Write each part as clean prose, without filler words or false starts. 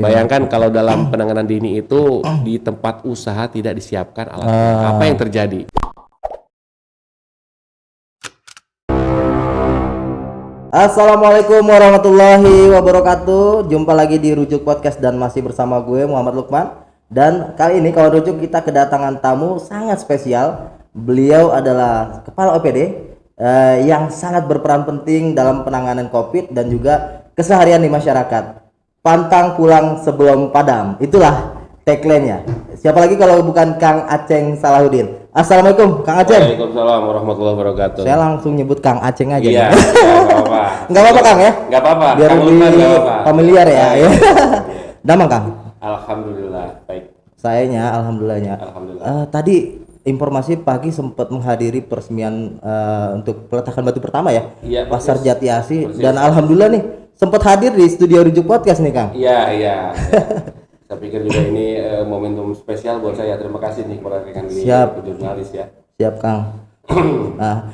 Bayangkan kalau dalam penanganan dini itu di tempat usaha tidak disiapkan alatnya, apa yang terjadi? Assalamualaikum warahmatullahi wabarakatuh. Jumpa lagi di Rujuk Podcast dan masih bersama gue Muhammad Lukman. Dan kali ini kalau Rujuk kita kedatangan tamu sangat spesial. Beliau adalah Kepala OPD yang sangat berperan penting dalam penanganan COVID dan juga keseharian di masyarakat. Pantang pulang sebelum padam. Itulah tagline-nya. Siapa lagi kalau bukan Kang Aceng Salahuddin. Assalamualaikum Kang Aceng. Waalaikumsalam warahmatullahi wabarakatuh. Saya langsung nyebut Kang Aceng aja. Iya, nggak apa-apa. Nggak apa-apa Kang ya? Nggak apa-apa. Biar Kang lebih Lukman nggak apa-apa. familiar ya. Iya. Damang Kang. Alhamdulillah, baik. Sayanya alhamdulillahnya. Alhamdulillah. Tadi informasi pagi sempat menghadiri peresmian untuk peletakan batu pertama ya. Iya, Pasar persis. Jati Asih Persis. dan alhamdulillah nih sempat hadir di studio Rujuk Podcast nih Kang. Iya. Saya pikir juga ini momentum spesial buat saya. Terima kasih nih kepada rekan Siap. jurnalis ya. Siap Kang. Nah,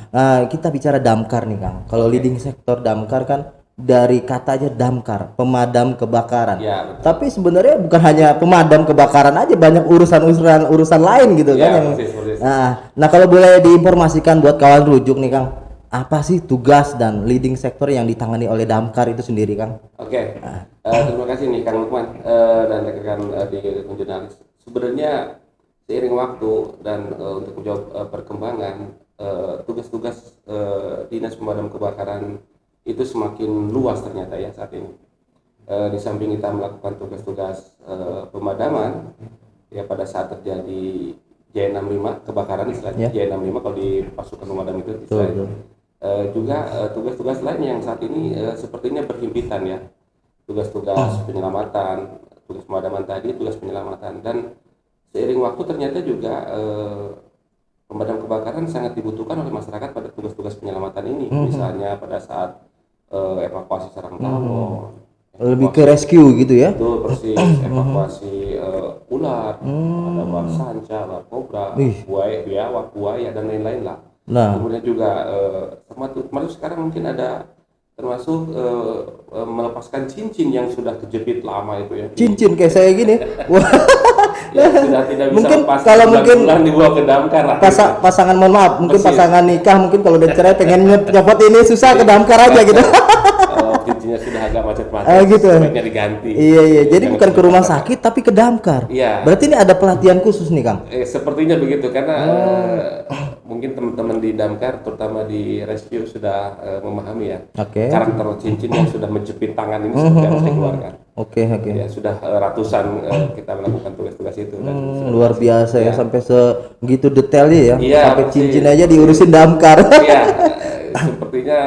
kita bicara damkar nih Kang. Kalau leading sektor damkar kan dari katanya damkar, pemadam kebakaran. Ya, betul. Tapi sebenarnya bukan hanya pemadam kebakaran aja, banyak urusan lain gitu kan Ya, yang. persis. Nah, kalau boleh diinformasikan buat kawan Rujuk nih Kang, apa sih tugas dan leading sektor yang ditangani oleh damkar itu sendiri Kang? Oke. Terima kasih nih Kang Lukman dan rekan-rekan di jurnalis. Sebenarnya seiring waktu dan untuk menjawab perkembangan tugas-tugas dinas pemadam kebakaran itu semakin luas ternyata ya saat ini. Di samping kita melakukan tugas-tugas pemadaman ya pada saat terjadi J65 kebakaran istilahnya J65 kalau di pasukan pemadam itu istilahnya. Juga tugas-tugas lain yang saat ini sepertinya berhimpitan ya, tugas-tugas penyelamatan, tugas pemadaman tadi, tugas penyelamatan, dan seiring waktu ternyata juga pemadam kebakaran sangat dibutuhkan oleh masyarakat pada tugas-tugas penyelamatan ini, misalnya pada saat evakuasi sarang tawon, Lebih ke rescue gitu ya? itu persis evakuasi ular, ada ular sanca, ular kobra, buaya, biawak, buaya dan lain-lain lah. Nah, Kemudian juga termasuk sekarang mungkin ada termasuk melepaskan cincin yang sudah kejepit lama itu ya. cincin kayak saya gini. Wah, Ya, sudah tidak bisa Mungkin lepas, kalau mungkin bulan dibawa ke damkar lah. pasangan mohon maaf, mungkin Persis. pasangan nikah mungkin kalau udah cerai pengen nyopot ini susah ke damkar aja gitu. Kalau cincinnya sudah agak macet-macet, Gitu. sebaiknya diganti. Iya, jadi Jangan bukan ke rumah sampai sakit tapi ke damkar. Iya. Berarti ini ada pelatihan khusus nih Kang. Sepertinya begitu karena mungkin teman-teman di damkar terutama di rescue sudah memahami ya Oke. karakter cincin yang sudah menjepit tangan ini seperti harus dikeluarkan. Oke. Ya sudah ratusan kita melakukan tugas-tugas itu dan sudah Luar biasa ya sampai segitu detailnya ya. Iya, Sampai pasti. cincin aja diurusin damkar. ya sepertinya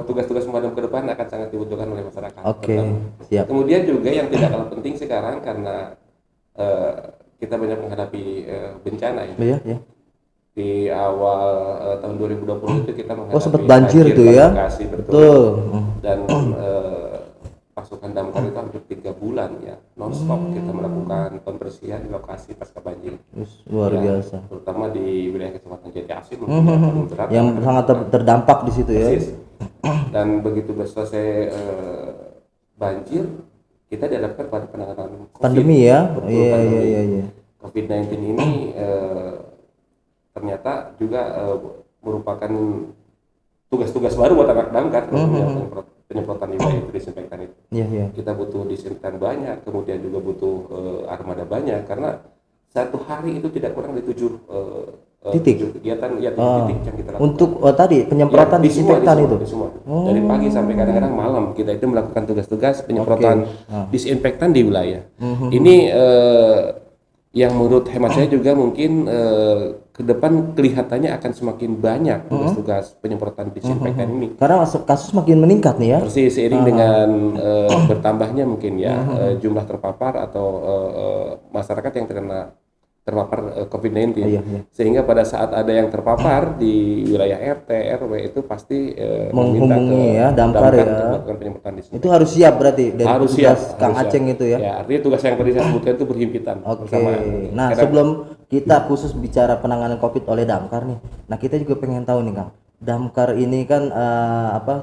tugas-tugas pemadam ke depan akan sangat dibutuhkan oleh masyarakat. Oke, Pertama. siap. Kemudian juga yang tidak kalah penting sekarang karena kita banyak menghadapi bencana ya. Iya. Di awal tahun 2020 itu kita menghadapi sempat banjir tuh ya. Bekasi, Betul. Dan pasukan damkar itu hampir 3 bulan ya non-stop kita melakukan pembersihan di lokasi pasca banjir. Luar Ya, biasa. terutama di wilayah Kecamatan Jati Asih mungkin yang paling berat Yang karena sangat terdampak di situ ya. persis. Dan begitu selesai banjir kita dihadapkan pada penanganan COVID. Pandemi ya. Betul, Iya. pandemi. COVID-19 ini ternyata juga merupakan tugas-tugas baru buat anak damkar, penyemprotan limbah itu, disinfektan itu. Iya. Kita butuh disinfektan banyak, kemudian juga butuh armada banyak karena satu hari itu tidak kurang dari 7 Titik? kegiatan ya 7 titik yang kita lakukan. Untuk tadi penyemprotan Ya, di semua, disinfektan di itu. semua. Dari pagi sampai kadang-kadang malam kita itu melakukan tugas-tugas penyemprotan disinfektan di wilayah. Ini yang menurut hemat saya juga mungkin ke depan kelihatannya akan semakin banyak tugas-tugas penyemprotan disinfektan ini. Karena kasus makin meningkat nih ya. Persis seiring dengan bertambahnya mungkin ya jumlah terpapar atau masyarakat yang terpapar COVID-19, sehingga pada saat ada yang terpapar di wilayah RT RW itu pasti meminta ke Menghubungi ya damkar ya. untuk melakukan penyemprotan di sini. Itu harus siap berarti dari Harus tugas siap, Kang harus Aceng siap. itu ya. Ya, artinya tugas yang tadi saya sebutkan itu berhimpitan Oke. bersamaan. Nah, Kadang- sebelum kita khusus bicara penanganan COVID oleh damkar nih. Nah, kita juga pengen tahu nih Kang. Damkar ini kan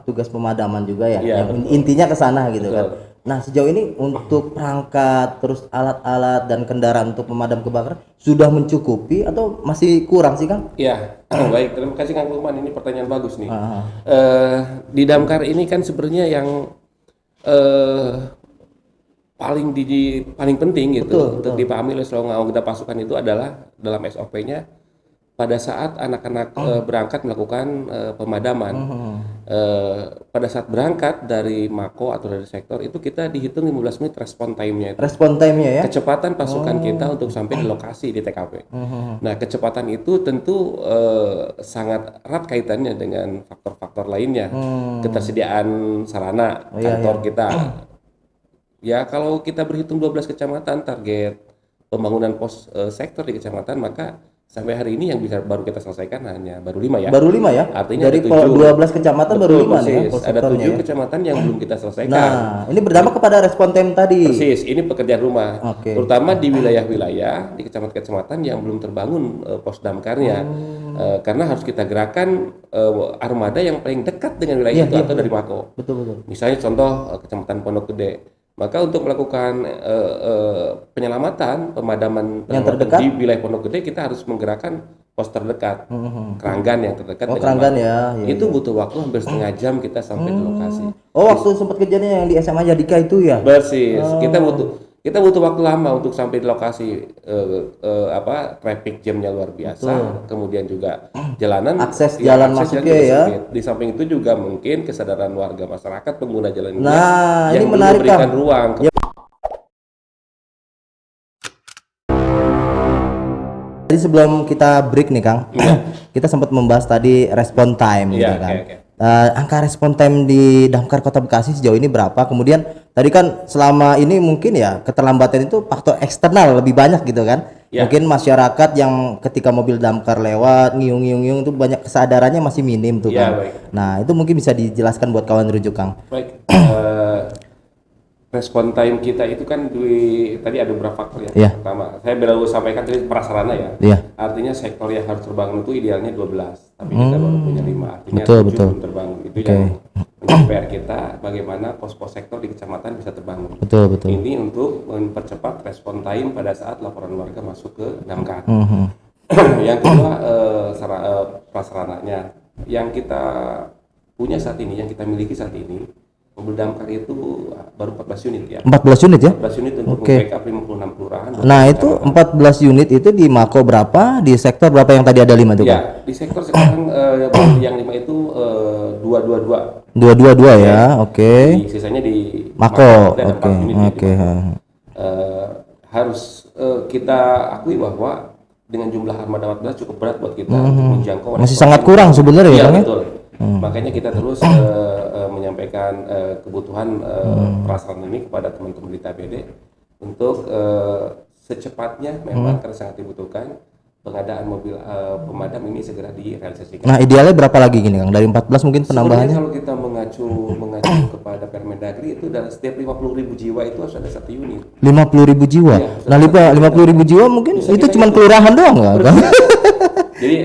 tugas pemadaman juga ya. Iya, Yang betul. intinya ke sana gitu Betul. kan. Nah, sejauh ini untuk perangkat, terus alat-alat dan kendaraan untuk pemadam kebakaran sudah mencukupi atau masih kurang sih, Kang? Ya, baik. Terima kasih Kang Lukman. Ini pertanyaan bagus nih. Ah, Di damkar ini kan sebenarnya yang eh, paling penting gitu Betul, untuk dipahami oleh seluruh anggota pasukan itu adalah dalam SOP-nya pada saat anak-anak berangkat melakukan pemadaman. Pada saat berangkat dari Mako atau dari sektor itu kita dihitung 15 menit respon time-nya itu. respon time-nya ya. Kecepatan pasukan kita untuk sampai di lokasi di TKP. Nah, kecepatan itu tentu sangat erat kaitannya dengan faktor-faktor lainnya. Ketersediaan sarana kantor kita. Ya, kalau kita berhitung 12 kecamatan target pembangunan pos sektor di kecamatan, maka sampai hari ini yang baru kita selesaikan hanya baru 5 ya. Baru 5 ya? Artinya dari ada 12 kecamatan baru 5 nih ya, persis. pos Ada sektornya 7 ya. kecamatan yang belum kita selesaikan. Nah, ini berdampak kepada respon time tadi. Persis, ini pekerjaan rumah. Oke. Terutama di wilayah-wilayah di kecamatan-kecamatan yang belum terbangun pos damkarnya. Karena harus kita gerakan armada yang paling dekat dengan wilayah itu atau dari Mako. Betul. Misalnya contoh Kecamatan Pondok Gede. Maka untuk melakukan penyelamatan, pemadaman terdekat? di wilayah Pondok Gede kita harus menggerakkan pos terdekat, Keranggan yang terdekat. Oh, dengan Keranggan Mako. ya. Itu butuh waktu hampir setengah jam kita sampai di lokasi. Oh, waktu sempat kejadian yang di SMA Yadika itu ya? Persis. Kita butuh waktu lama untuk sampai di lokasi, traffic jamnya luar biasa, kemudian juga jalanan Akses jalan masuknya juga ya. sempit. Di samping itu juga mungkin kesadaran warga masyarakat pengguna jalan Nah, yang ini belum menarik, memberikan Kang. ruang. Tadi sebelum kita break nih, Kang, kita sempat membahas tadi respon time Iya, gitu kan. oke. Angka respon time di Damkar Kota Bekasi sejauh ini berapa? Kemudian tadi kan selama ini mungkin ya keterlambatan itu faktor eksternal lebih banyak gitu kan. Ya. Mungkin masyarakat yang ketika mobil damkar lewat ngiung-ngiung itu banyak kesadarannya masih minim tuh, Ya, Kang. baik. Nah, itu mungkin bisa dijelaskan buat kawan rujuk, Kang. Baik. Respon time kita itu kan tadi ada beberapa faktor ya. Iya. Pertama, saya baru sampaikan tadi prasarana ya. Iya. Artinya sektor yang harus terbangun itu idealnya 12, tapi kita baru punya 5. Artinya Betul, 7 betul. belum terbangun. Itu yang menjadi PR kita, bagaimana pos-pos sektor di kecamatan bisa terbangun. Betul. Ini untuk mempercepat respon time pada saat laporan warga masuk ke damkar. Yang kedua, prasarananya yang kita punya saat ini, yang kita miliki saat ini, mobil damkar itu baru 14 unit ya. 14 unit ya? 14 unit untuk Oke. backup 56 kelurahan. Nah, itu 14 unit itu di Mako berapa? Di sektor berapa yang tadi ada 5 tuh, Kang? Ya, di sektor sekarang yang 5 itu 222. 222 ya, oke. Sisanya di Mako, ada 4 unit ya, oke. harus kita akui bahwa dengan jumlah armada 14 cukup berat buat kita untuk menjangkau. Masih sangat kurang sebenarnya ya, Iya, Kang? betul. Makanya kita terus menyampaikan kebutuhan prasarana ini kepada teman-teman di TPD untuk secepatnya memang karena sangat dibutuhkan pengadaan mobil pemadam ini segera direalisasikan. Nah, idealnya berapa lagi gini, Kang? Dari 14 mungkin Sebenarnya penambahannya? kalau kita mengacu kepada Permendagri itu dalam setiap 50.000 jiwa itu harus ada 1 unit. 50.000 jiwa. Iya, Nah, 50.000 jiwa mungkin itu cuma kelurahan doang nggak, Kang? Jadi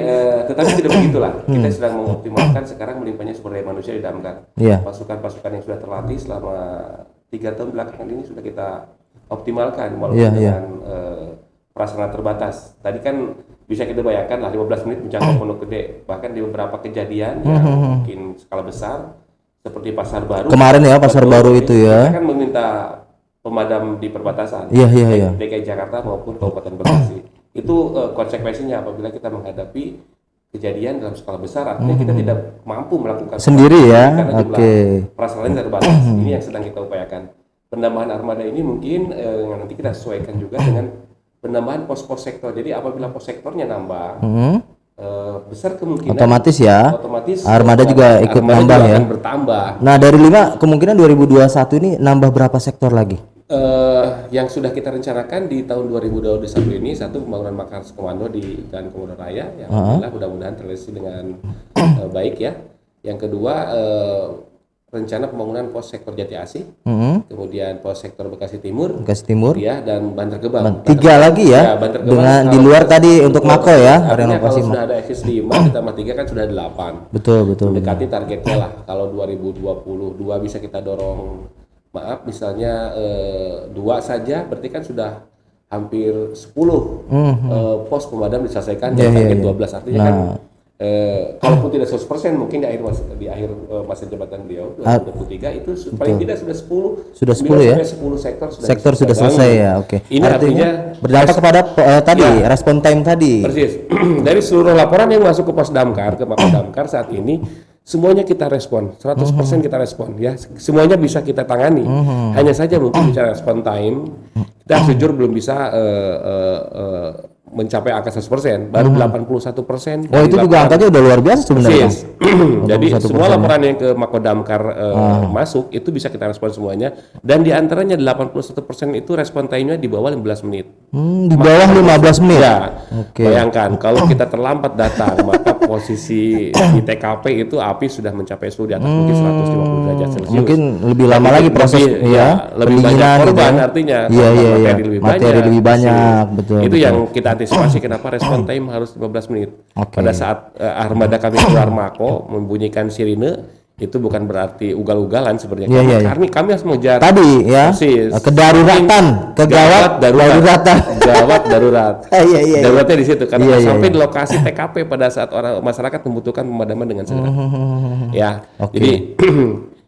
tetapi tidak begitulah. Kita sedang mengoptimalkan sekarang melimpahnya sumber daya manusia di damkar. Iya. Pasukan-pasukan yang sudah terlatih selama 3 tahun belakangan ini sudah kita optimalkan walaupun Iya, dengan prasarana terbatas. Tadi kan bisa kita bayangkan lah 15 menit mencapai Pondok Gede. Bahkan di beberapa kejadian yang mungkin skala besar seperti Pasar Baru. Kemarin ya, Pasar Baru itu ya. Kita kan meminta pemadam di perbatasan. Iya. DKI Jakarta maupun Kabupaten Bekasi. Itu konsekuensinya apabila kita menghadapi kejadian dalam skala besar, artinya kita tidak mampu melakukan Sendiri ya? karena jumlah Oke. prasarana terbatas. Ini yang sedang kita upayakan. Penambahan armada ini mungkin nanti kita sesuaikan juga dengan penambahan pos-pos sektor. Jadi apabila pos sektornya nambah, besar kemungkinan Otomatis ya. otomatis Armada juga ikut armada nambah juga ya. akan bertambah. Nah, dari 5 kemungkinan 2021 ini nambah berapa sektor lagi? Yang sudah kita rencanakan di tahun 2021 ini, satu pembangunan markas komando di Jalan Komodo Raya yang alhamdulillah mudah-mudahan terrealisasi dengan baik ya. Yang kedua rencana pembangunan pos sektor Jati Asih, kemudian pos sektor Bekasi Timur, Bekasi Timur. ya, dan Bantar Gebang. 3 lagi ya. Bantar Gebang Dengan di kalau luar kita- tadi untuk Mako ya, Artinya renovasi kalau sudah ada eksis 5 ditambah 3 kan sudah 8. Betul. Mendekati targetnya lah. Kalau 2022 bisa kita dorong maaf misalnya 2 saja, berarti kan sudah hampir 10 pos pemadam diselesaikan dari target 12. Artinya kan kalaupun tidak 100% mungkin di akhir masa jabatan beliau 2023 itu paling tidak sudah 10 ya. sampai 10 sektor sudah selesai ya. Oke. Ini artinya berdampak kepada respon time tadi. Persis. Dari seluruh laporan yang masuk ke pos damkar, ke Mako Damkar saat ini semuanya kita respon, 100% kita respon ya. Semuanya bisa kita tangani. Hanya saja mungkin bicara respon time, kita jujur belum bisa mencapai angka 100%, baru 81%. Oh, itu juga angkanya udah luar biasa sebenarnya. Jadi semua laporan yang ke Mako Damkar masuk itu bisa kita respon semuanya, dan di antaranya 81% itu respon time-nya di bawah 15 menit. Di bawah 15 menit. Ya. Bayangkan kalau kita terlambat datang, maka posisi di TKP itu api sudah mencapai suhu di atas mungkin 150 derajat Celcius. Mungkin lebih lama lagi proses lebih banyak korban artinya. Materi lebih banyak, betul. Itu yang kita antisipasi kenapa respon time harus 15 menit. Pada saat armada kami keluar Mako membunyikan sirine, itu bukan berarti ugal-ugalan sebenarnya. Karena kami harus mengejar tadi ya. Kedaruratan, gawat daruratan. Gawat darurat. Daruratnya di situ karena sampai di lokasi TKP pada saat orang masyarakat membutuhkan pemadaman dengan segera. Jadi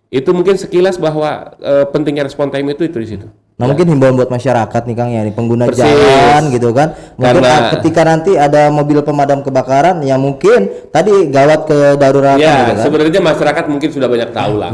itu mungkin sekilas bahwa pentingnya respon time itu di situ. Nah, mungkin himbauan buat masyarakat nih Kang ya, nih pengguna jalan gitu kan. Mungkin ketika nanti ada mobil pemadam kebakaran yang mungkin tadi gawat kedaruratan gitu kan. Sebenarnya masyarakat mungkin sudah banyak tahu lah.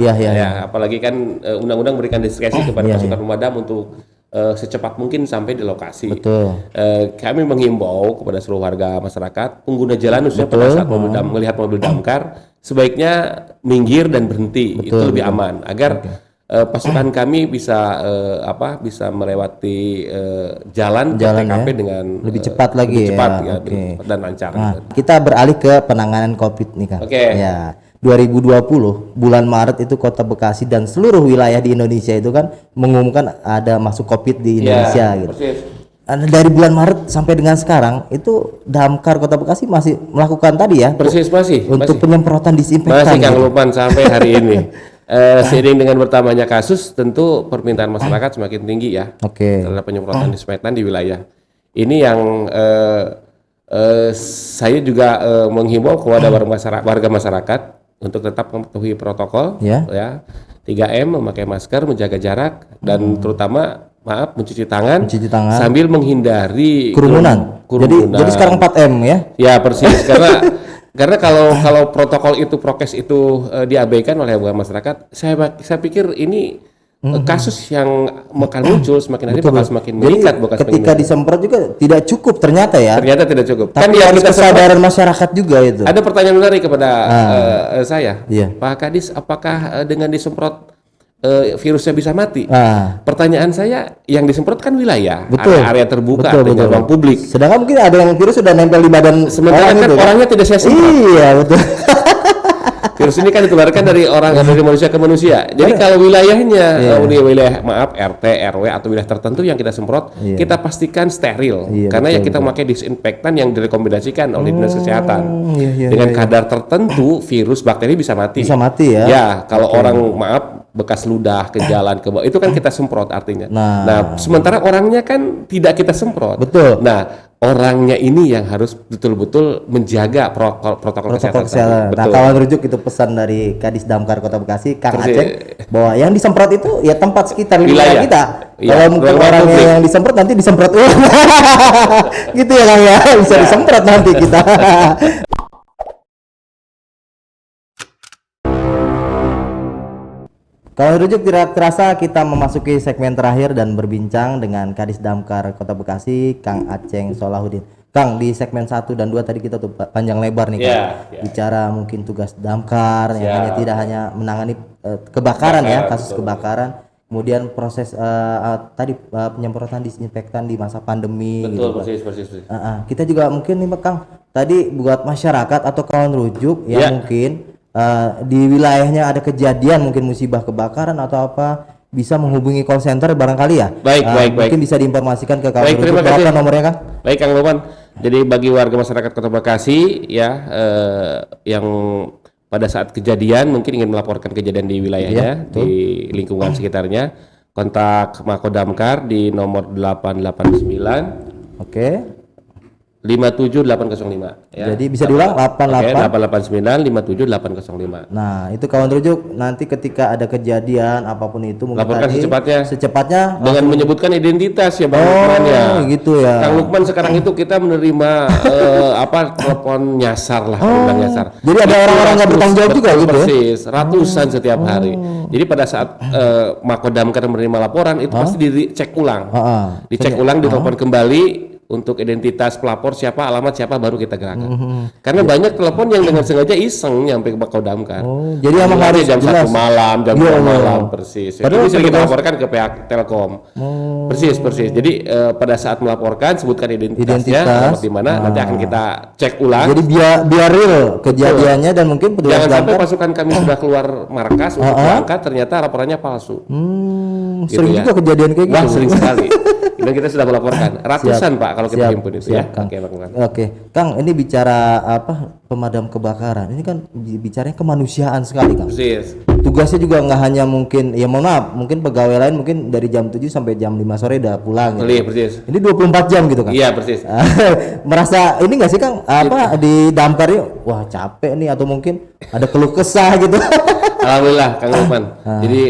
Apalagi kan undang-undang berikan diskresi kepada pasukan pemadam untuk secepat mungkin sampai di lokasi. Betul. Kami menghimbau kepada seluruh warga masyarakat, pengguna jalan khususnya pada saat melihat mobil damkar sebaiknya minggir dan berhenti. Itu lebih aman agar pasukan kami bisa bisa melewati jalan ke TKP dengan lebih cepat lagi dan lancar. Kita beralih ke penanganan COVID nih Kang. Ya, 2020 bulan Maret itu Kota Bekasi dan seluruh wilayah di Indonesia itu kan mengumumkan ada masuk COVID di Indonesia gitu. Dari bulan Maret sampai dengan sekarang itu Damkar Kota Bekasi masih melakukan tadi ya. Masih. Untuk penyemprotan disinfektan. Masih Kang Lukman sampai hari ini. Seiring dengan bertambahnya kasus, tentu permintaan masyarakat semakin tinggi ya terhadap penyemprotan disinfektan di wilayah. Ini yang saya juga menghimbau kepada warga masyarakat untuk tetap mematuhi protokol, 3M, memakai masker, menjaga jarak, dan terutama mencuci tangan sambil menghindari kerumunan. Jadi sekarang 4M ya? Ya persis, karena kalau protokol itu prokes itu diabaikan oleh masyarakat, saya pikir ini kasus yang bakal muncul semakin hari bakal semakin meningkat. Ketika disemprot juga tidak cukup ternyata ya. Ternyata tidak cukup. Tapi kan harus kesadaran masyarakat juga itu. Ada pertanyaan menarik kepada saya, Pak Kadis, apakah dengan disemprot virusnya bisa mati? Pertanyaan saya, yang disemprot kan wilayah, area terbuka, artinya ruang publik. Sedangkan mungkin ada yang virus sudah nempel di badan sementara kan orangnya tidak saya semprot. Iya betul. Virus ini kan ditularkan dari manusia ke manusia. Jadi kalau wilayahnya wilayah RT, RW atau wilayah tertentu yang kita semprot, kita pastikan steril. Karena kita memakai disinfektan yang direkomendasikan oleh Dinas Kesehatan. Dengan kadar tertentu virus bakteri bisa mati. Bisa mati ya. Ya, kalau orang bekas ludah ke jalan ke bawah itu kan kita semprot artinya. Nah, sementara orangnya kan tidak kita semprot. Betul. Nah, orangnya ini yang harus betul-betul menjaga protokol kesehatan. Nah, kawan rujuk itu pesan dari Kadis Damkar Kota Bekasi, Kang Aceh, bahwa yang disemprot itu ya tempat sekitar wilayah kita. Kalau mungkin orang yang disemprot nanti disemprot ulang. Gitu ya Kang ya, bisa disemprot nanti kita. Kalau rujuk tidak terasa kita memasuki segmen terakhir dan berbincang dengan Kadis Damkar Kota Bekasi, Kang Aceng Solahuddin. Kang, di segmen 1 dan 2 tadi kita tuh panjang lebar nih Kang. Bicara mungkin tugas Damkar yang tidak hanya menangani kebakaran ya, kasus kebakaran. Kemudian proses tadi penyemprotan disinfektan di masa pandemi. Betul, gitu, persis. Kita juga mungkin nih Kang, tadi buat masyarakat atau kawan rujuk yang mungkin di wilayahnya ada kejadian mungkin musibah kebakaran atau apa, bisa menghubungi call center barangkali ya. Baik. Mungkin bisa diinformasikan ke kawan rujuk berapa nomornya Kang? Baik Kang Lukman. Jadi bagi warga masyarakat Kota Bekasi ya yang pada saat kejadian mungkin ingin melaporkan kejadian di wilayahnya, Iya, di lingkungan sekitarnya, kontak Mako Damkar di nomor 889 Oke. 57805 ya. Jadi bisa diulang, 88. 889 57805. Nah, itu kawan rujuk, nanti ketika ada kejadian apapun itu mungkin Laporkan tadi secepatnya dengan menyebutkan identitas ya Bang Oh, Lukman ya. gitu ya. Kang Lukman sekarang itu kita menerima telepon nyasar lah, bilang nyasar. Jadi ada orang-orang nggak bertanggung jawab juga gitu ya? Persis, ratusan setiap hari. Jadi pada saat Mako Damkar menerima laporan itu pasti dicek ulang. Dicek ulang, ditelepon kembali untuk identitas pelapor siapa, alamat siapa, baru kita gerakkan. Karena banyak telepon yang dengan sengaja iseng nyampe ke Mako Damkar. Jadi emang harus jam jelas. 1 malam, jam 2 malam, persis. Itu Padahal bisa kita laporkan ke pihak Telkom. Persis. Jadi pada saat melaporkan sebutkan identitasnya, alamat di mana, nanti akan kita cek ulang. Jadi biar real kejadiannya dan mungkin petugas Jangan sampai damkar pasukan kami sudah keluar markas untuk berangkat, ternyata laporannya palsu. sering ya. juga kejadian kayak Wah, gitu. sering sekali. Dan kita sudah melaporkan ratusan Pak kalau kita himpun itu ya. Kang. Oke, Bang. Oke, Kang, ini bicara apa pemadam kebakaran. Ini kan bicaranya kemanusiaan sekali, Kang. Persis. Tugasnya juga nggak hanya mungkin, ya mohon maaf, mungkin pegawai lain mungkin dari jam 7 sampai jam 5 sore udah pulang gitu. Persis. Ini 24 jam gitu, Kang. Iya, persis. Merasa ini nggak sih, Kang, apa di damkar yuk, wah capek nih, atau mungkin ada keluh kesah gitu. Alhamdulillah Kang Lukman. Jadi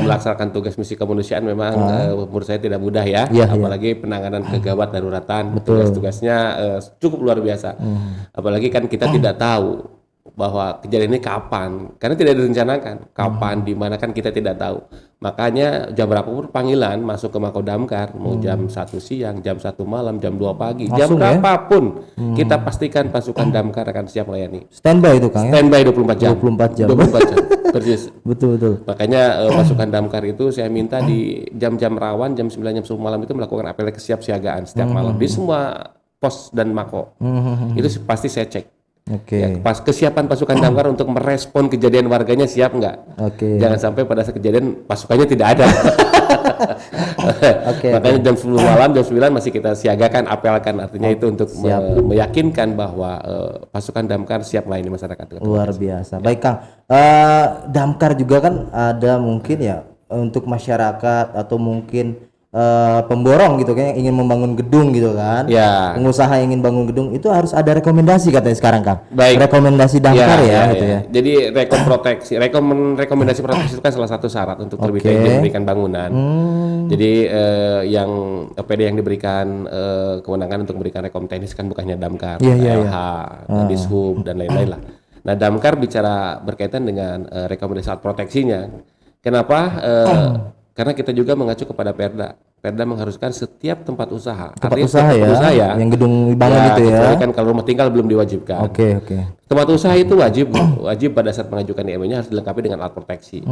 melaksanakan tugas misi kemanusiaan memang menurut saya tidak mudah ya. Iya, Apalagi penanganan kegawat daruratan. Tugas-tugasnya cukup luar biasa. Apalagi kan kita tidak tahu bahwa kejadian ini kapan, karena tidak direncanakan kapan, di mana kan kita tidak tahu. Makanya jam berapapun panggilan masuk ke Mako Damkar, mau jam 1 siang, jam 1 malam, jam 2 pagi, jam Langsung ya? berapapun kita pastikan pasukan damkar akan siap melayani. Standby itu, Kang, ya. Standby 24 jam. 24 jam. 24 jam. Persis. Betul. Makanya pasukan damkar itu saya minta di jam-jam rawan, jam 9, jam 10 malam itu melakukan apel kesiapsiagaan setiap malam di semua pos dan mako. Itu pasti saya cek. Oke. Ya, pas kesiapan pasukan damkar untuk merespon kejadian warganya siap nggak? Oke. Jangan sampai pada saat kejadian pasukannya tidak ada. Oke. Makanya jam 10 malam, jam 9 masih kita siagakan, apelkan. Artinya itu untuk meyakinkan bahwa pasukan damkar siap melayani masyarakat. Luar biasa. Baik, Kang. Damkar juga kan ada mungkin ya untuk masyarakat atau mungkin pemborong gitu kayak ingin membangun gedung gitu kan. Ya. Pengusaha yang ingin bangun gedung itu harus ada rekomendasi katanya sekarang, Kang. Baik. Rekomendasi damkar gitu ya. Jadi rekomendasi proteksi itu kan salah satu syarat untuk terbitnya izin mendirikan bangunan. Jadi yang PD yang diberikan kewenangan untuk memberikan rekom teknis kan bukannya damkar, LH, Dishub dan lain-lain lah. Nah, damkar bicara berkaitan dengan rekomendasi alat proteksinya. Kenapa? Karena kita juga mengacu kepada Perda. Perda mengharuskan setiap tempat usaha. Tempat usaha ya, yang gedung bangun itu ya. Kecuali kan kalau rumah tinggal belum diwajibkan. Oke. Tempat usaha itu wajib pada saat mengajukan IMB-nya harus dilengkapi dengan alat proteksi.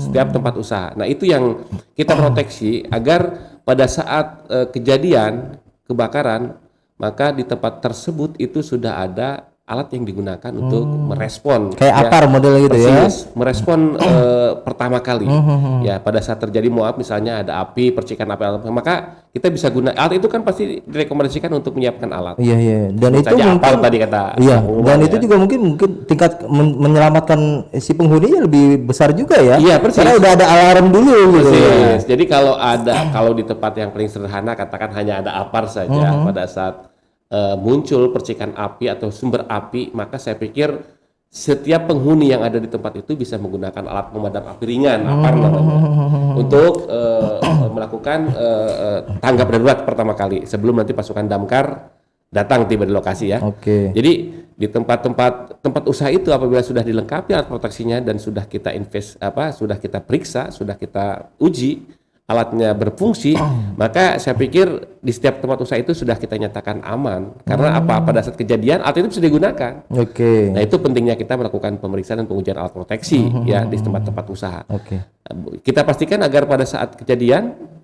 Setiap tempat usaha. Nah, itu yang kita proteksi agar pada saat kejadian kebakaran, maka di tempat tersebut itu sudah ada alat yang digunakan untuk merespon Kayak APAR model gitu ya. Merespon pertama kali ya pada saat terjadi misalnya ada api, percikan api, maka kita bisa guna alat itu kan pasti direkomendasikan untuk menyiapkan alat. Iya. Dan itu saja mungkin tadi kata. Iya. Dan itu juga mungkin tingkat menyelamatkan si penghuninya lebih besar juga ya. Iya, persis. Karena udah ada alarm dulu gitu. Persis. Jadi kalau di tempat yang paling sederhana katakan hanya ada APAR saja pada saat muncul percikan api atau sumber api, maka saya pikir setiap penghuni yang ada di tempat itu bisa menggunakan alat pemadam api ringan, APAR namanya, untuk melakukan tanggap darurat pertama kali sebelum nanti pasukan damkar datang tiba di lokasi ya. Oke. Jadi di tempat usaha itu apabila sudah dilengkapi alat proteksinya dan sudah kita sudah kita periksa, sudah kita uji alatnya berfungsi, maka saya pikir di setiap tempat usaha itu sudah kita nyatakan aman. Karena pada saat kejadian alat itu bisa digunakan. Oke. Nah, itu pentingnya kita melakukan pemeriksaan dan pengujian alat proteksi ya di tempat-tempat usaha. Oke. Kita pastikan agar pada saat kejadian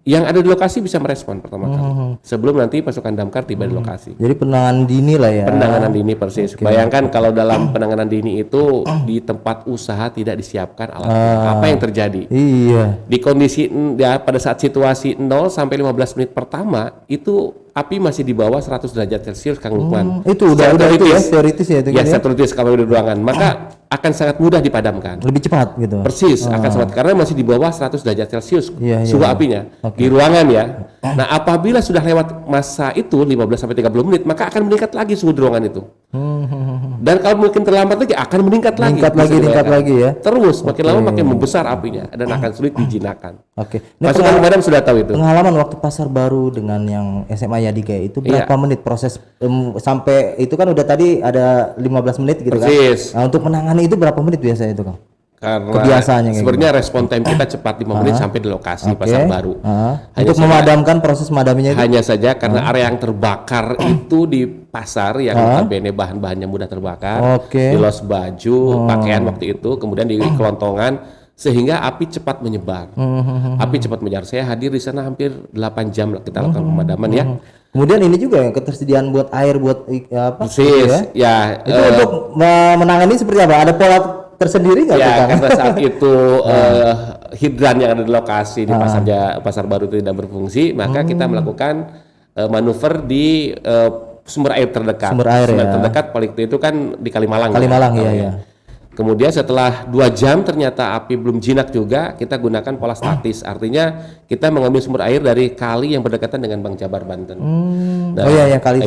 yang ada di lokasi bisa merespon pertama kali sebelum nanti pasukan damkar tiba di lokasi. Jadi penanganan dini lah ya. Penanganan dini persis. Bayangkan kalau dalam penanganan dini itu di tempat usaha tidak disiapkan alat, apa yang terjadi? Iya. Di kondisi pada saat situasi 0 sampai 15 menit pertama itu api masih di bawah 100 derajat Celcius, Kang Lukman. Itu udah itu ya teoritis ya itu. Ya, teoritis kalau di ruangan, maka akan sangat mudah dipadamkan. Lebih cepat gitu. Persis, akan sangat karena masih di bawah 100 derajat Celcius suhu apinya di ruangan ya. Nah, apabila sudah lewat masa itu 15 sampai 30 menit, maka akan meningkat lagi suhu di ruangan itu. Dan kalau mungkin terlambat lagi akan meningkat lagi ya. Terus makin lama makin membesar apinya dan akan sulit dijinakkan. Nah, pasukan pemadam sudah tahu itu. Pengalaman waktu Pasar Baru dengan yang SMA Yadi kayak itu berapa menit proses sampai itu kan udah tadi ada 15 menit gitu kan. Nah, untuk menangani itu berapa menit biasanya itu, Kang? Karena kebiasaannya sebenarnya respon time kita cepat 5 menit sampai di lokasi Pasar Baru. Untuk memadamkan proses memadaminya itu? Hanya saja karena area yang terbakar itu di pasar yang notabene bahan-bahannya mudah terbakar, di los baju, pakaian waktu itu, kemudian di kelontongan, sehingga api cepat menyebar. Api cepat menyebar. Saya hadir di sana hampir 8 jam kita lakukan pemadaman ya. Kemudian ini juga ya ketersediaan buat air buat apa? Persis, ya. Itu untuk menangani seperti apa? Ada pola tersendiri nggak? Ya, karena saat itu hidran yang ada di lokasi di Pasar Baru itu tidak berfungsi, maka kita melakukan manuver di sumber air terdekat. Sumber air terdekat paling itu kan di Kalimalang. Kalimalang ya. Kemudian setelah 2 jam ternyata api belum jinak juga, kita gunakan pola statis. Artinya kita mengambil sumber air dari kali yang berdekatan dengan Bank Jabar Banten. Kali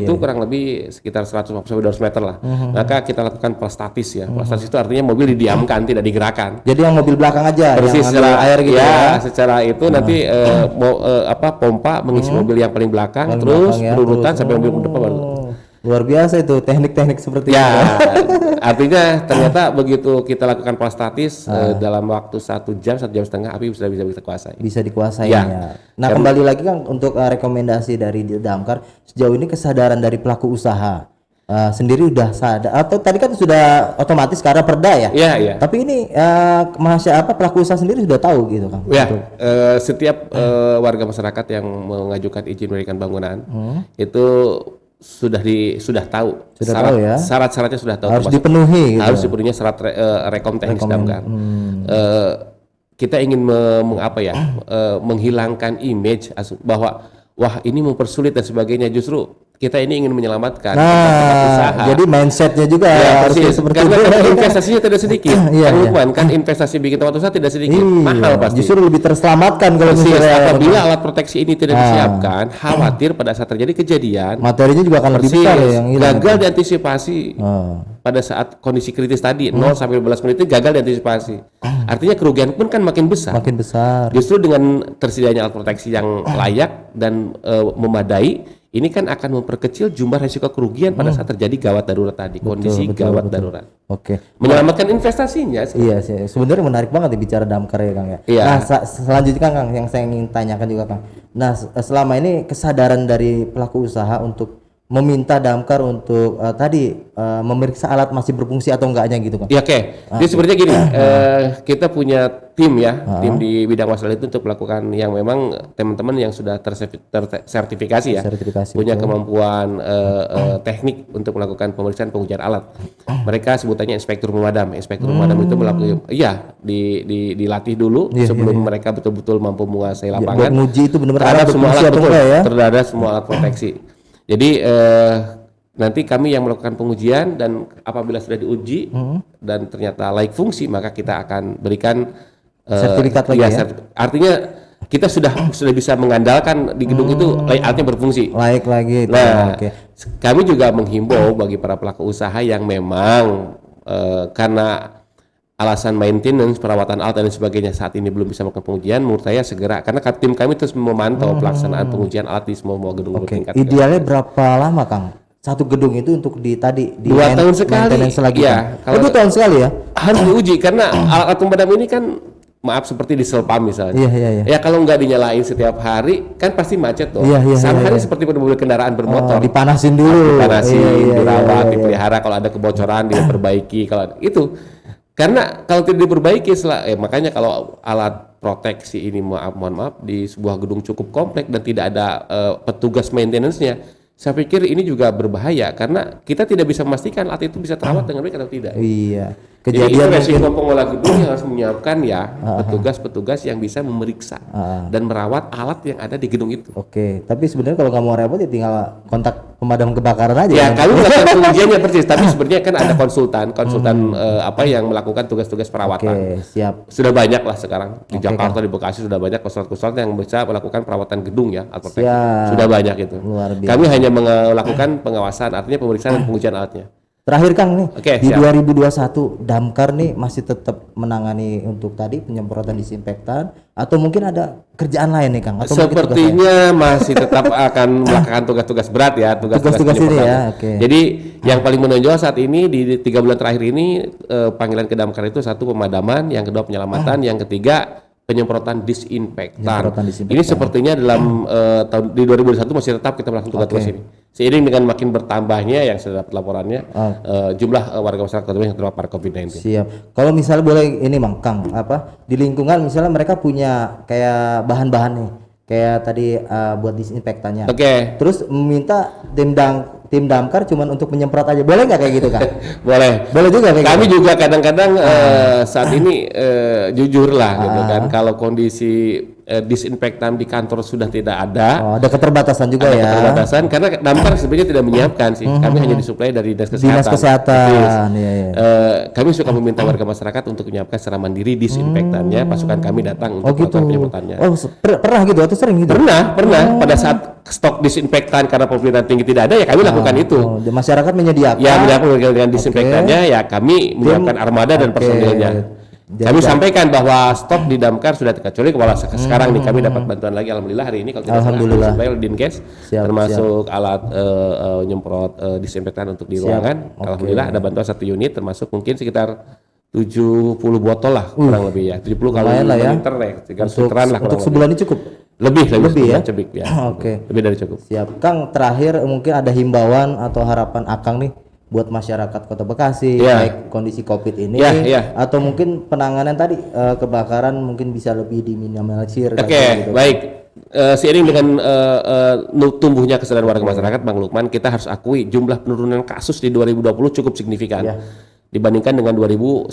itu kurang lebih sekitar 150 sampai 200 meter lah. Maka kita lakukan pola statis ya. Pola statis itu artinya mobil didiamkan, tidak digerakkan. Jadi yang mobil belakang aja persis yang secara air gitu ya. Secara itu nanti pompa mengisi mobil yang paling belakang terus berurutan sampai mobil depan baru. Luar biasa itu teknik-teknik seperti itu. Artinya ternyata begitu kita lakukan pola statis dalam waktu 1 jam 1,5 jam api bisa kita kuasai. Bisa dikuasai ya. Nah, kembali lagi Kang untuk rekomendasi dari Damkar sejauh ini kesadaran dari pelaku usaha sendiri udah sadar atau tadi kan sudah otomatis karena perda ya. Iya. Tapi ini pelaku usaha sendiri sudah tahu gitu Kang. Ya, setiap warga masyarakat yang mengajukan izin mendirikan bangunan itu sudah tahu syarat-syaratnya sudah tahu, harus dipenuhi gitu. Harus dipenuhi syarat rekom teknis Damkar. Kita ingin menghilangkan image bahwa wah ini mempersulit dan sebagainya, justru kita ini ingin menyelamatkan usaha. Jadi mindsetnya juga harus seperti karena itu. Investasinya tidak sedikit. Kan investasi bikin tempat usaha tidak sedikit, mahal pasti. Justru lebih terselamatkan kalau misalnya apabila alat proteksi ini tidak disiapkan, khawatir pada saat terjadi kejadian materinya juga akan lebih besar yang hilang. Gagal diantisipasi pada saat kondisi kritis tadi 0 sampai 15 menit itu gagal diantisipasi. Artinya kerugian pun kan makin besar. Justru dengan tersedianya alat proteksi yang layak dan memadai, ini kan akan memperkecil jumlah resiko kerugian pada saat terjadi gawat darurat tadi, kondisi gawat darurat. Menyelamatkan investasinya. Iya sih, sebenarnya menarik banget bicara Damkar ya Kang ya. Nah, selanjutnya Kang yang saya ingin tanyakan juga Kang. Nah, selama ini kesadaran dari pelaku usaha untuk meminta Damkar untuk memeriksa alat masih berfungsi atau enggaknya gitu kan? Iya Jadi sebenarnya gini, kita punya tim tim di bidang masalah itu untuk melakukan yang memang teman-teman yang sudah tersertifikasi ya, punya kemampuan teknik untuk melakukan pemeriksaan pengujian alat. Mereka sebutannya inspektur pemadam. Inspektur pemadam itu melakukan, dilatih dulu sebelum mereka betul-betul mampu menguasai lapangan. Menguji itu terhadap benar-benar semua alat terhadap semua alat proteksi. Jadi nanti kami yang melakukan pengujian dan apabila sudah diuji dan ternyata layak fungsi, maka kita akan berikan sertifikat lagi ya. Artinya kita sudah bisa mengandalkan di gedung itu alatnya berfungsi. Layak lagi. Nah, kami juga menghimbau bagi para pelaku usaha yang memang karena alasan maintenance, perawatan alat dan sebagainya saat ini belum bisa melakukan pengujian, menurut saya segera, karena tim kami terus memantau pelaksanaan pengujian alat di semua gedung tingkat. Idealnya berapa lama Kang? Satu gedung itu untuk di 2 tahun sekali. Ya, kalau 2 tahun sekali ya? Harus diuji karena alat pemadam ini kan seperti di Selpam misalnya. Iya. Ya kalau nggak dinyalain setiap hari kan pasti macet tuh. Sama hari seperti mobil kendaraan bermotor. Dipanasin dulu. Dirawat, dipelihara, kalau ada kebocoran diperbaiki, kalau itu. Karena kalau tidak diperbaiki makanya kalau alat proteksi ini mohon maaf di sebuah gedung cukup kompleks dan tidak ada petugas maintenance-nya, saya pikir ini juga berbahaya karena kita tidak bisa memastikan alat itu bisa terawat dengan baik atau tidak. Iya. kejadian itu resiko mungkin pengelola gedung yang harus menyiapkan ya petugas-petugas yang bisa memeriksa dan merawat alat yang ada di gedung itu. Oke, tapi sebenarnya kalau nggak mau repot ya tinggal kontak pemadam kebakaran aja. Ya, kan? kami melakukan pengujiannya persis, tapi sebenarnya kan ada konsultan apa yang melakukan tugas-tugas perawatan. Oke, siap. Sudah banyak lah sekarang di Oke, Jakarta, di Bekasi sudah banyak konsultan-konsultan yang bisa melakukan perawatan gedung ya, arsitek. Siap. Sudah banyak itu. Luar biasa. Kami hanya melakukan pengawasan, artinya pemeriksaan dan pengujian alatnya. Terakhir Kang nih, Oke, di siap. 2021 Damkar nih masih tetap menangani untuk tadi penyemprotan disinfektan atau mungkin ada kerjaan lain nih Kang? Atau mungkin tugas lain? Sepertinya masih tetap akan melakukan tugas-tugas berat ya, Tugas-tugas ini penyemprotan. ya, oke. Jadi yang paling menonjol saat ini di 3 bulan terakhir ini panggilan ke Damkar itu satu pemadaman, yang kedua penyelamatan, yang ketiga penyemprotan disinfektan. Penyemprotan disinfektan. Ini sepertinya dalam tahun di 2021 masih tetap kita melakukan tugas-tugas ini. Seiring dengan makin bertambahnya yang sudah dapat laporannya jumlah warga masyarakat yang terpapar COVID-19. Siap. Kalau misalnya boleh ini Mang Kang, di lingkungan misalnya mereka punya kayak bahan-bahan nih, kayak tadi buat disinfektannya. Oke. Terus meminta tim damkar cuman untuk menyemprot aja, boleh nggak kayak gitu Kang? Boleh. Boleh juga kayak Kami gitu. juga kadang-kadang saat ini jujur lah gitu kan, kalau kondisi disinfektan di kantor sudah tidak ada. Oh, ada keterbatasan juga Ada ya. keterbatasan karena Damkar sebenarnya tidak menyiapkan sih. Kami hanya disuplai dari Dinas Kesehatan. Dinas Kesehatan. Iya. Kami suka meminta warga masyarakat untuk menyiapkan secara mandiri disinfektannya. Pasukan kami datang untuk Oh gitu. melakukan penyemprotannya. Oh, pernah gitu atau sering gitu? Pernah. Pada saat stok disinfektan karena permintaan tinggi tidak ada, ya kami lakukan itu. Oh, masyarakat menyediakan. Ya, menyiapkan dengan disinfektannya, ya kami menyiapkan armada dan personilnya. Kami sampaikan bahwa stok di Damkar sudah kecuali kalau sekarang nih kami dapat bantuan lagi, alhamdulillah hari ini kalau tidak salah Alhamdulillah. disuplai oleh Dinkes, Siap, termasuk alat nyemprot disinfektan untuk di ruangan. Alhamdulillah ada bantuan 1 unit, termasuk mungkin sekitar 70 botol lah kurang lebih ya, 70 kali Lumayan lah ya. liter ya, 300 literan lah kurang Untuk lebih. sebulan ini cukup. Lebih ya? cukup ya. Oke. Lebih dari cukup. Siap. Kang, terakhir mungkin ada himbauan atau harapan Akang nih buat masyarakat Kota Bekasi, Ya. baik kondisi Covid ini Ya. atau mungkin penanganan tadi kebakaran mungkin bisa lebih diminimalisir. Oke, baik. Seiring dengan tumbuhnya kesadaran warga masyarakat, Bang Lukman, kita harus akui jumlah penurunan kasus di 2020 cukup signifikan dibandingkan dengan 2019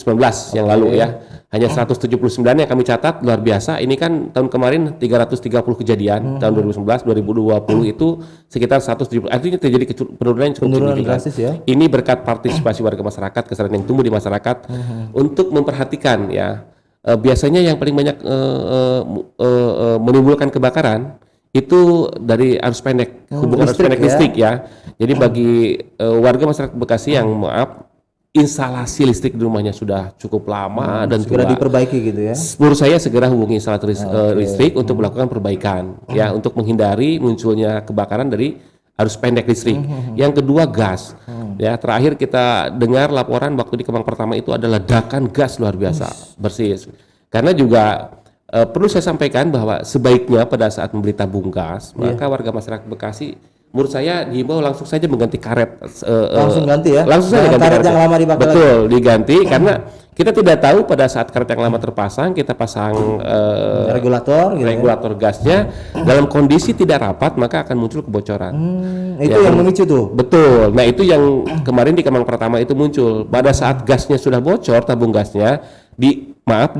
yang lalu ya. Hanya 179 yang kami catat, luar biasa. Ini kan tahun kemarin 330 kejadian, tahun 2019, 2020 itu sekitar 170. Artinya terjadi penurunan yang cukup signifikan. Drastis ya. Ini berkat partisipasi warga masyarakat, kesadaran yang tumbuh di masyarakat untuk memperhatikan ya. Biasanya yang paling banyak menimbulkan kebakaran itu dari arus pendek, hubungan arus pendek listrik ya. Jadi bagi warga masyarakat Bekasi yang instalasi listrik di rumahnya sudah cukup lama dan segera tua, diperbaiki gitu ya. menurut saya segera hubungi instalator listrik untuk melakukan perbaikan ya, untuk menghindari munculnya kebakaran dari arus pendek listrik. Yang kedua gas. Ya, terakhir kita dengar laporan waktu di Kemang pertama itu ada ledakan gas luar biasa bersih. Karena juga perlu saya sampaikan bahwa sebaiknya pada saat membeli tabung gas, maka warga masyarakat Bekasi menurut saya dihimbau langsung saja mengganti karet. Langsung ganti ya. Langsung saja ganti karet yang lama dipakai. Betul, diganti karena kita tidak tahu pada saat karet yang lama terpasang, kita pasang regulator gitu. regulator gasnya dalam kondisi tidak rapat, maka akan muncul kebocoran. Itu yang memicu tuh. Betul. Nah, itu yang kemarin di Kemang pertama itu muncul. Pada saat gasnya sudah bocor, tabung gasnya di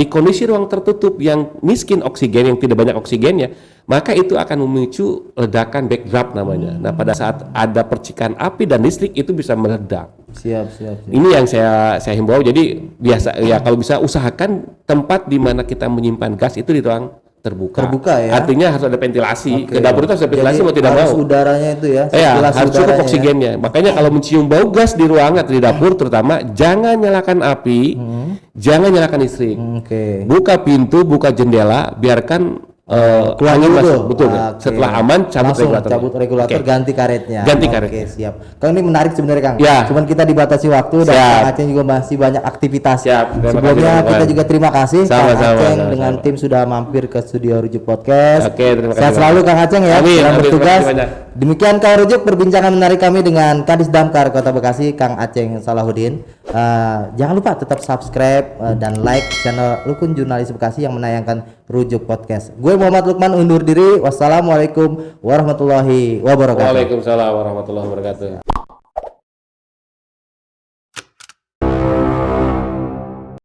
kondisi ruang tertutup yang miskin oksigen, yang tidak banyak oksigennya, maka itu akan memicu ledakan backdraft namanya. Nah, pada saat ada percikan api dan listrik itu bisa meledak. Siap. Ini yang saya himbau. Jadi biasa ya, kalau bisa usahakan tempat di mana kita menyimpan gas itu di ruang terbuka ya. Artinya harus ada ventilasi. Ke dapur itu harus ada ventilasi, mau tidak harus mau. Udaranya itu ya. Harus cukup oksigennya. Makanya kalau mencium bau gas di ruangan atau di dapur terutama, jangan nyalakan api, jangan nyalakan listrik. Buka pintu, buka jendela, biarkan angin masuk. Betul. Setelah aman, cabut regulator, ganti karetnya. Karetnya. Siap. Kang, ini menarik sebenarnya Kang. Ya. Cuman kita dibatasi waktu dan Kang Aceng juga masih banyak aktivitas. Sebelumnya kasih, kita juga terima kasih Kang Aceng dengan sama. tim sudah mampir ke studio Rujuk Podcast. Terima kasih. Sehat selalu Kang Aceng ya. Amin. Selamat bertugas. Terima kasih. Demikian Kang Rujuk perbincangan menarik kami dengan Kadis Damkar Kota Bekasi, Kang Aceng Salahuddin. Jangan lupa tetap subscribe dan like channel Rukun Jurnalis Bekasi yang menayangkan Rujuk Podcast. Gue Muhammad Lukman undur diri. Wassalamualaikum warahmatullahi wabarakatuh. Waalaikumsalam warahmatullahi wabarakatuh.